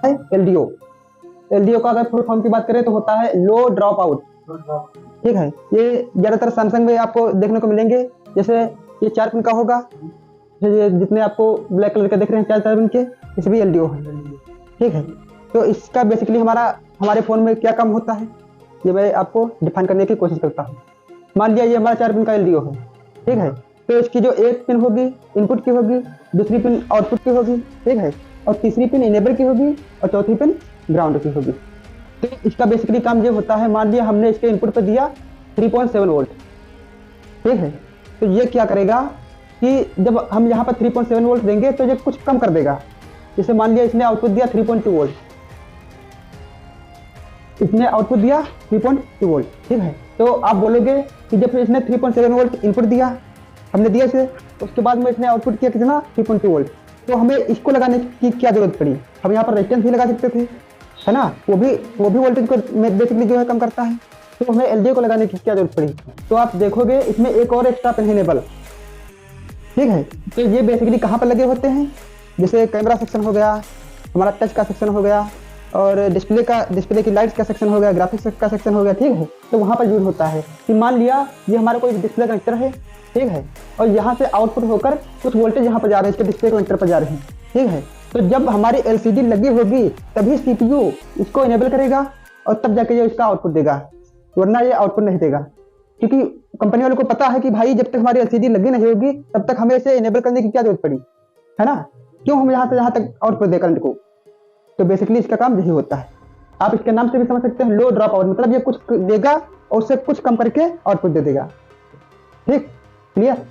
है LDO। LDO का अगर फुल फॉर्म की बात करें तो होता है लो ड्रॉप आउट। ठीक है, ये ज्यादातर सैमसंग में आपको देखने को मिलेंगे। जैसे ये 4 पिन का होगा, ये जितने आपको ब्लैक कलर के देख रहे हैं 4 पिन के, इसमें भी LDO है। ठीक है, तो इसका बेसिकली हमारे फ़ोन में क्या काम होता है, ये मैं आपको डिफाइन करने की कोशिश करता हूँ। मान लिया ये हमारा 4 पिन का LDO है। ठीक है, तो इसकी जो एक पिन होगी इनपुट की होगी, दूसरी पिन आउटपुट की होगी, ठीक है, और तीसरी पिन इनेबल की होगी, और चौथी पिन ग्राउंड की होगी। तो इसका बेसिकली काम ये होता है, मान लिया हमने इसके इनपुट पर दिया 3.7 वोल्ट। ठीक है, तो ये क्या करेगा कि जब हम यहाँ पर 3.7 वोल्ट देंगे तो ये कुछ कम कर देगा। जैसे मान लिया इसने आउटपुट दिया 3.2 वोल्ट, इसने आउटपुट दिया 3.2 वोल्ट। ठीक है, तो आप बोलोगे कि जब इसने 3.7 वोल्ट इनपुट दिया, हमने दिया इसे, उसके बाद में इसने आउटपुट किया कितना 3.2 वोल्ट, तो हमें इसको लगाने की क्या जरूरत पड़ी? हम यहाँ पर रेजिस्टेंस भी लगा सकते थे, है ना, वो भी वोल्टेज को बेसिकली जो है कम करता है। तो हमें LDO को लगाने की क्या जरूरत पड़ी? तो आप देखोगे इसमें एक और एक्स्ट्रा पिन है इनेबल। ठीक है, तो ये बेसिकली कहाँ पर लगे होते हैं? जैसे कैमरा सेक्शन हो गया, हमारा टच का सेक्शन हो गया, और डिस्प्ले की लाइट्स का सेक्शन हो गया, ग्राफिक्स का सेक्शन हो गया। ठीक है, तो वहाँ पर यूज होता है कि मान लिया ये हमारा कोई डिस्प्ले कनेक्टर है, ठीक है, और यहाँ से आउटपुट होकर कुछ वोल्टेज यहाँ पर जा रहे हैं, इसके डिस्प्ले कनेक्टर पर जा रहे हैं। ठीक है, तो जब हमारी LCD लगी होगी तभी CPU इसको इनेबल करेगा और तब जाके ये इसका आउटपुट देगा, वरना ये आउटपुट नहीं देगा। क्योंकि कंपनी वालों को पता है कि भाई जब तक हमारी LCD लगी नहीं होगी तब तक हमें इसे इनेबल करने की क्या जरूरत पड़ी, है ना, क्यों हम यहाँ से यहाँ तक आउटपुट दे करंट को। तो बेसिकली इसका काम यही होता है। आप इसके नाम से भी समझ सकते हैं लो ड्रॉप आउट, मतलब ये कुछ देगा और उससे कुछ कम करके आउटपुट दे देगा। ठीक, क्लियर?